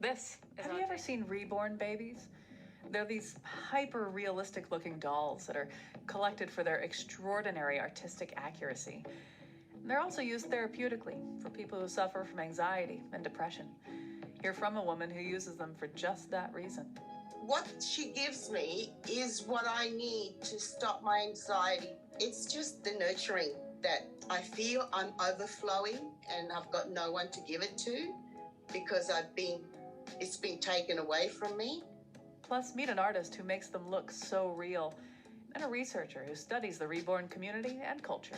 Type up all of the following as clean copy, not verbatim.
This is Have you ever seen reborn babies? They're these hyper-realistic looking dolls that are collected for their extraordinary artistic accuracy. They're also used therapeutically for people who suffer from anxiety and depression. Hear from a woman who uses them for just that reason. What she gives me is what I need to stop my anxiety. It's just the nurturing that I feel I'm overflowing and I've got no one to give it to because it's been taken away from me. Plus, meet an artist who makes them look so real and a researcher who studies the reborn community and culture.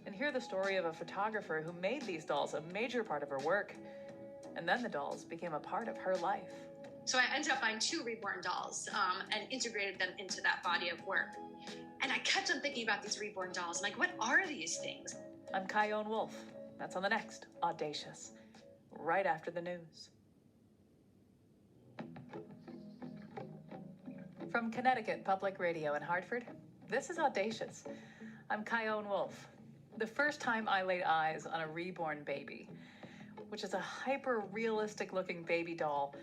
And hear the story of a photographer who made these dolls a major part of her work. And then the dolls became a part of her life. So I ended up buying 2 reborn dolls and integrated them into that body of work. And I kept on thinking about these reborn dolls. Like, what are these things? I'm Chion Wolf. That's on the next Audacious, right after the news. From Connecticut Public Radio in Hartford, this is Audacious. I'm Chion Wolf. The first time I laid eyes on a reborn baby, which is a hyper-realistic looking baby doll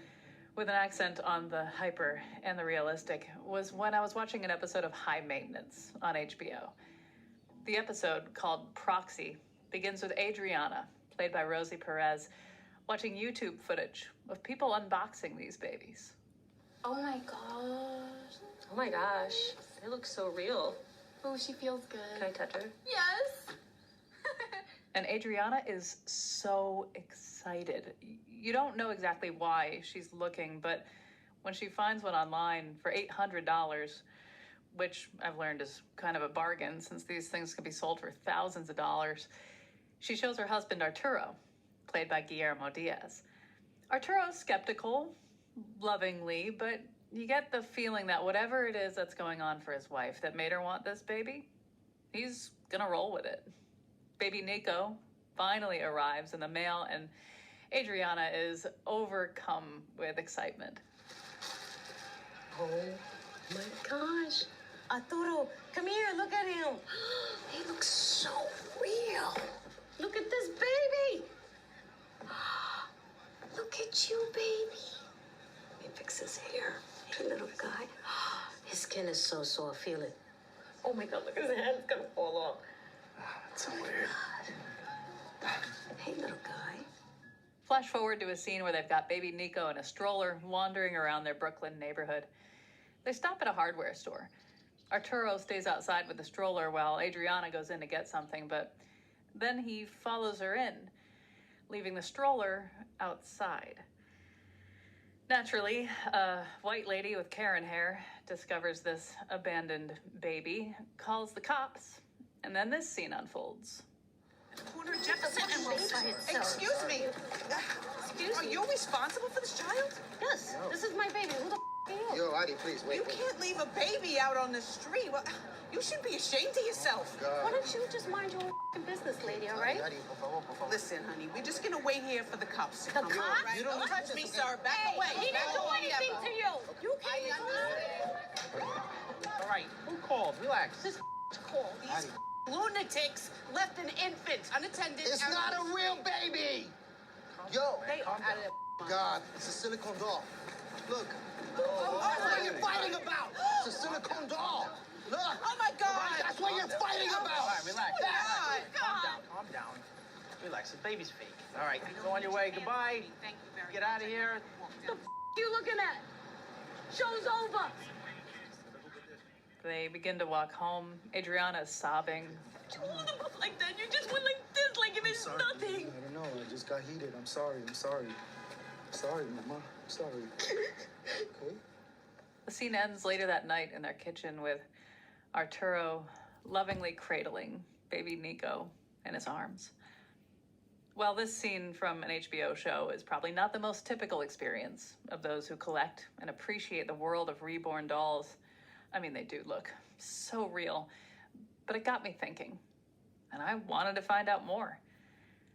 with an accent on the hyper and the realistic, was when I was watching an episode of High Maintenance on HBO. The episode, called Proxy, begins with Adriana, played by Rosie Perez, watching YouTube footage of people unboxing these babies. Oh my gosh. Oh my gosh. They look so real. Oh, she feels good. Can I touch her? Yes. And Adriana is so excited. You don't know exactly why she's looking, but when she finds one online for $800, which I've learned is kind of a bargain since these things can be sold for thousands of dollars, she shows her husband Arturo, played by Guillermo Diaz. Arturo's skeptical, lovingly, but you get the feeling that whatever it is that's going on for his wife that made her want this baby, he's gonna roll with it. Baby Nico finally arrives in the mail, and Adriana is overcome with excitement. Oh my gosh. Arturo, come here, look at him. He looks so real. Look at this baby. Look at you, baby. Let me fix his hair. Hey, little guy. His skin is so soft. Feel it. Oh my God, look at his hand. It's gonna fall off. That's so weird. Hey, little guy. Flash forward to a scene where they've got baby Nico in a stroller wandering around their Brooklyn neighborhood. They stop at a hardware store. Arturo stays outside with the stroller while Adriana goes in to get something, but then he follows her in, leaving the stroller outside. Naturally, a white lady with Karen hair discovers this abandoned baby, calls the cops, and then this scene unfolds. Corner Jefferson and Wilson. Excuse me. Are you responsible for this child? Yes, No. This is my baby. Who the are you? Yo, Adi, please, wait. You can't leave a baby out on the street. Well, you should be ashamed of yourself. God. Why don't you just mind your business, lady, all right? Adi, por favor, por favor. Listen, honey, we're just gonna wait here for the cops. The cops? Right? You don't Don't touch me, sir. Back Hey, away. he didn't do anything to you. You I can't understand. All right, who called? Relax. This call. These lunatics left an infant unattended. It's not a real baby! Yo! They are out of their God, it's a silicone doll. Look. Oh, That's what you're fighting about! It's a silicone doll! Look! Oh my God! That's what you're fighting All about! right, relax. God. Calm down. Relax, the baby's fake. All right, go on your way. Goodbye. Thank you very Get much. out of here. The you looking at? Show's over. They begin to walk home. Adriana is sobbing. Hold him up like that. You just went like this, like it was nothing. I don't know. I just got heated. I'm sorry. I'm sorry, Mama. I'm sorry. Okay? The scene ends later that night in their kitchen with Arturo lovingly cradling baby Nico in his arms. While this scene from an HBO show is probably not the most typical experience of those who collect and appreciate the world of reborn dolls, I mean, they do look so real, but it got me thinking, and I wanted to find out more.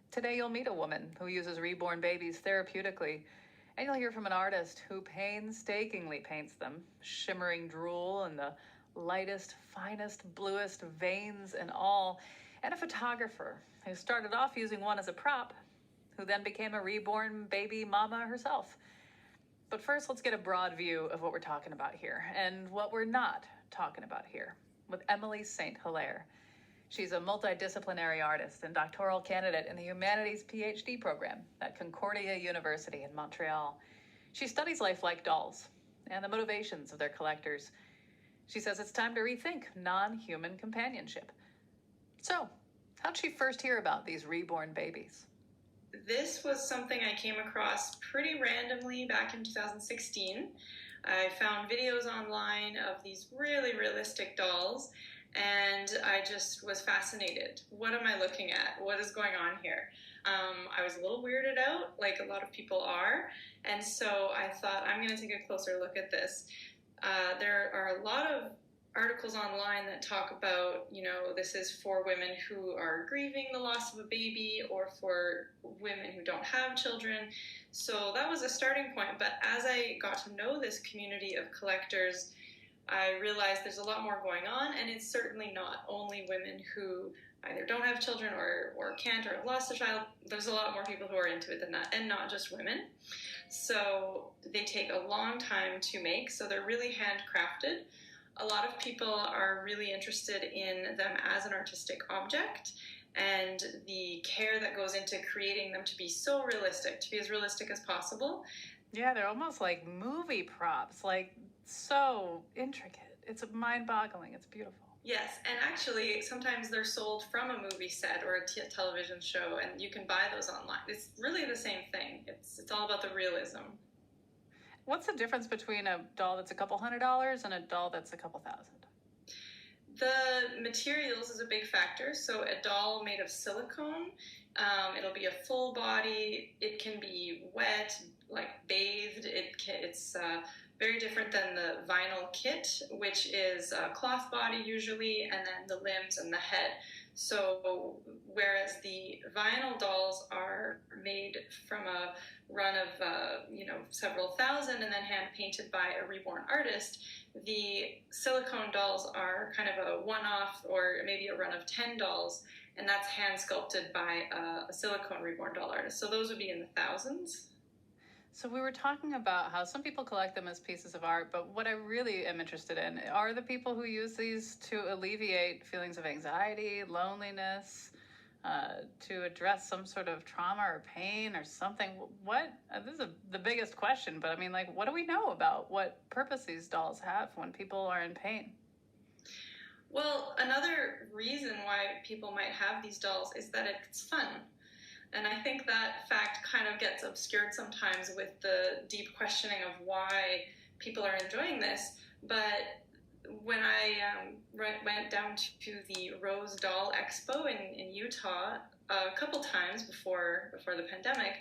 Today, you'll meet a woman who uses reborn babies therapeutically, and you'll hear from an artist who painstakingly paints them, shimmering drool and the lightest, finest, bluest veins and all, and a photographer who started off using one as a prop, who then became a reborn baby mama herself. But first, let's get a broad view of what we're talking about here and what we're not talking about here with Emily St. Hilaire. She's a multidisciplinary artist and doctoral candidate in the Humanities PhD program at Concordia University in Montreal. She studies lifelike dolls and the motivations of their collectors. She says it's time to rethink non-human companionship. So, how'd she first hear about these reborn babies? This was something I came across pretty randomly back in 2016. I found videos online of these really realistic dolls, and I just was fascinated. What am I looking at? What is going on here? I was a little weirded out, like a lot of people are, and so I thought, I'm going to take a closer look at this. There are a lot of articles online that talk about, this is for women who are grieving the loss of a baby or for women who don't have children. So that was a starting point. But as I got to know this community of collectors, I realized there's a lot more going on, and it's certainly not only women who either don't have children or can't or have lost a child. There's a lot more people who are into it than that, and not just women. So they take a long time to make, so they're really handcrafted. A lot of people are really interested in them as an artistic object and the care that goes into creating them to be so realistic, to be as realistic as possible. Yeah, they're almost like movie props, like so intricate. It's mind-boggling. It's beautiful. Yes, and actually sometimes they're sold from a movie set or a television show, and you can buy those online. It's really the same thing. It's all about the realism. What's the difference between a doll that's a couple $100 and a doll that's a couple thousand? The materials is a big factor. So a doll made of silicone, it'll be a full body. It can be wet, like bathed. It's very different than the vinyl kit, which is a cloth body usually, and then the limbs and the head. So whereas the vinyl dolls are made from a run of several thousand and then hand painted by a reborn artist, the silicone dolls are kind of a one-off or maybe a run of 10 dolls, and that's hand sculpted by a silicone reborn doll artist. So those would be in the thousands. So we were talking about how some people collect them as pieces of art, but what I really am interested in are the people who use these to alleviate feelings of anxiety, loneliness, to address some sort of trauma or pain or something. This is the biggest question, but I mean, like, what do we know about what purpose these dolls have when people are in pain? Well, another reason why people might have these dolls is that it's fun. And I think that fact kind of gets obscured sometimes with the deep questioning of why people are enjoying this. But when I went down to the Rose Doll Expo in Utah a couple times before the pandemic,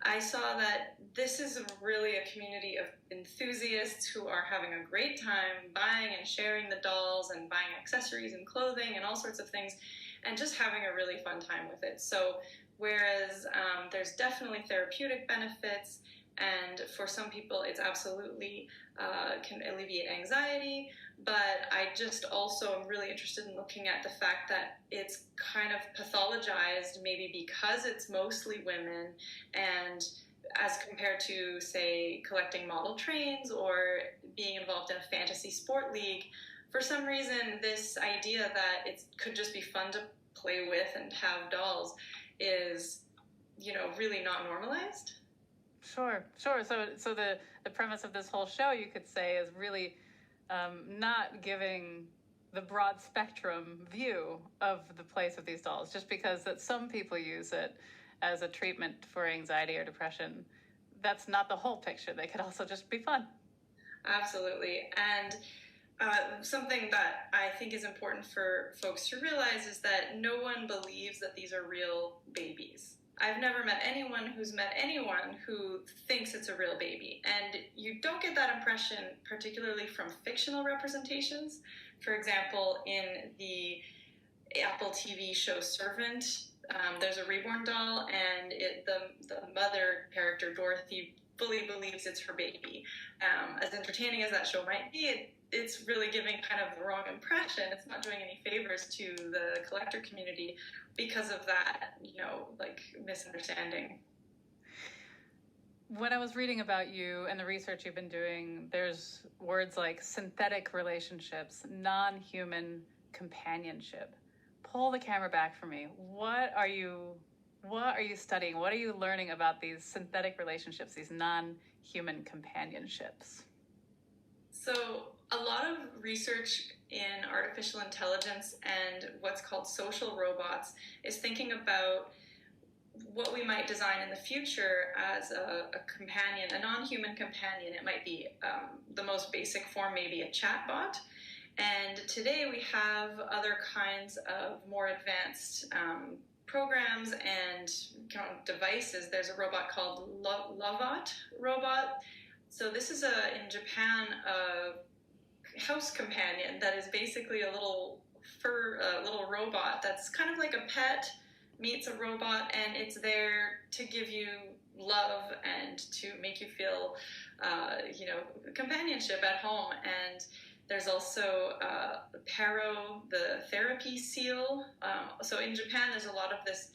I saw that this is really a community of enthusiasts who are having a great time buying and sharing the dolls and buying accessories and clothing and all sorts of things and just having a really fun time with it. So whereas there's definitely therapeutic benefits, and for some people it's absolutely can alleviate anxiety, but I just also am really interested in looking at the fact that it's kind of pathologized maybe because it's mostly women, and as compared to, say, collecting model trains or being involved in a fantasy sport league, for some reason this idea that it could just be fun to play with and have dolls is, really not normalized. Sure. So the premise of this whole show, you could say, is really not giving the broad spectrum view of the place of these dolls, just because that some people use it as a treatment for anxiety or depression. That's not the whole picture. They could also just be fun. Absolutely. And something that I think is important for folks to realize is that no one believes that these are real babies. I've never met anyone who's met anyone who thinks it's a real baby. And you don't get that impression, particularly from fictional representations. For example, in the Apple TV show Servant, there's a reborn doll, and the mother character, Dorothy, fully believes it's her baby. As entertaining as that show might be, it's really giving kind of the wrong impression. It's not doing any favors to the collector community because of that, misunderstanding. When I was reading about you and the research you've been doing, there's words like synthetic relationships, non-human companionship. Pull the camera back for me. What are you studying? What are you learning about these synthetic relationships, these non-human companionships? So, a lot of research in artificial intelligence and what's called social robots is thinking about what we might design in the future as a companion, a non-human companion. It might be the most basic form, maybe a chatbot. And today we have other kinds of more advanced programs and devices. There's a robot called Lovot robot. So this is in Japan, a house companion that is basically a little robot that's kind of like a pet meets a robot, and it's there to give you love and to make you feel, companionship at home. And there's also Paro, the therapy seal. So in Japan, there's a lot of this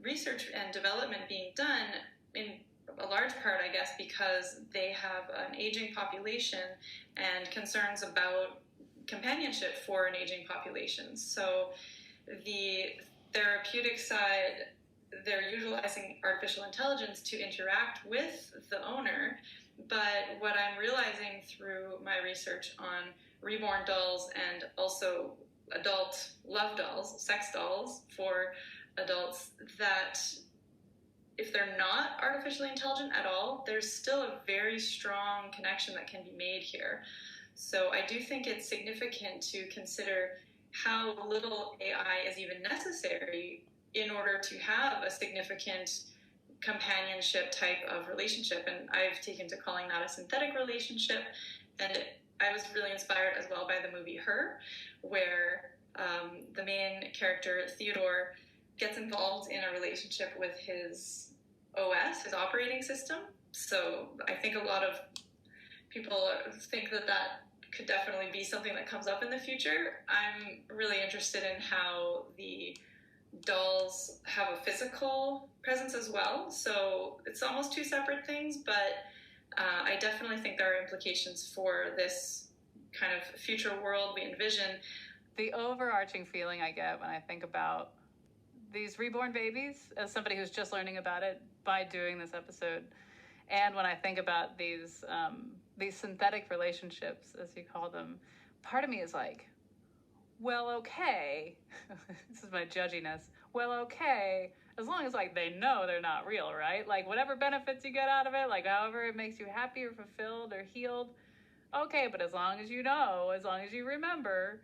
research and development being done, in a large part, I guess, because they have an aging population and concerns about companionship for an aging population. So the therapeutic side, they're utilizing artificial intelligence to interact with the owner. But what I'm realizing through my research on reborn dolls and also adult love dolls, sex dolls for adults, that if they're not artificially intelligent at all, there's still a very strong connection that can be made here. So I do think it's significant to consider how little AI is even necessary in order to have a significant companionship type of relationship. And I've taken to calling that a synthetic relationship. And I was really inspired as well by the movie Her, where the main character, Theodore, gets involved in a relationship with his OS, his operating system. So I think a lot of people think that could definitely be something that comes up in the future. I'm really interested in how the dolls have a physical presence as well. So it's almost two separate things, but I definitely think there are implications for this kind of future world we envision. The overarching feeling I get when I think about these reborn babies, as somebody who's just learning about it by doing this episode, and when I think about these synthetic relationships, as you call them, part of me is like, well, okay, this is my judginess, well, okay, as long as, like, they know they're not real, right? Like, whatever benefits you get out of it, like, however it makes you happy or fulfilled or healed, okay, but as long as you know, as long as you remember,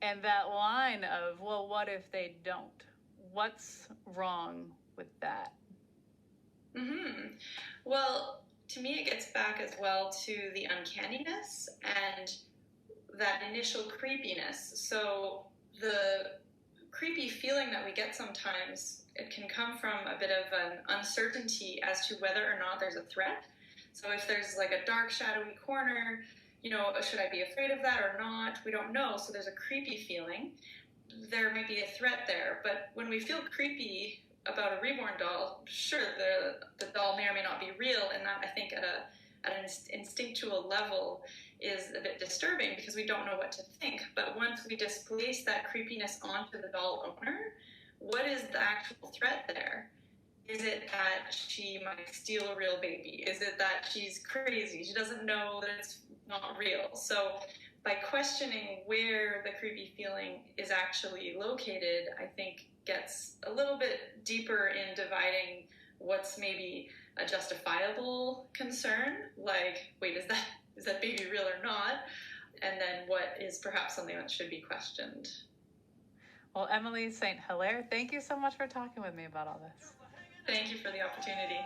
and that line of, well, what if they don't? What's wrong with that? Well, to me, it gets back as well to the uncanniness and that initial creepiness. So the creepy feeling that we get sometimes, it can come from a bit of an uncertainty as to whether or not there's a threat. So if there's like a dark, shadowy corner, should I be afraid of that or not? We don't know. So there's a creepy feeling. There may be a threat there. But when we feel creepy about a reborn doll, sure, the doll may or may not be real, and that, I think, at an instinctual level is a bit disturbing because we don't know what to think. But once we displace that creepiness onto the doll owner, what is the actual threat there? Is it that she might steal a real baby? Is it that she's crazy? She doesn't know that it's not real. So by questioning where the creepy feeling is actually located, I think gets a little bit deeper in dividing what's maybe a justifiable concern, like, wait, is that baby real or not? And then what is perhaps something that should be questioned. Well, Emily St. Hilaire, thank you so much for talking with me about all this. Thank you for the opportunity.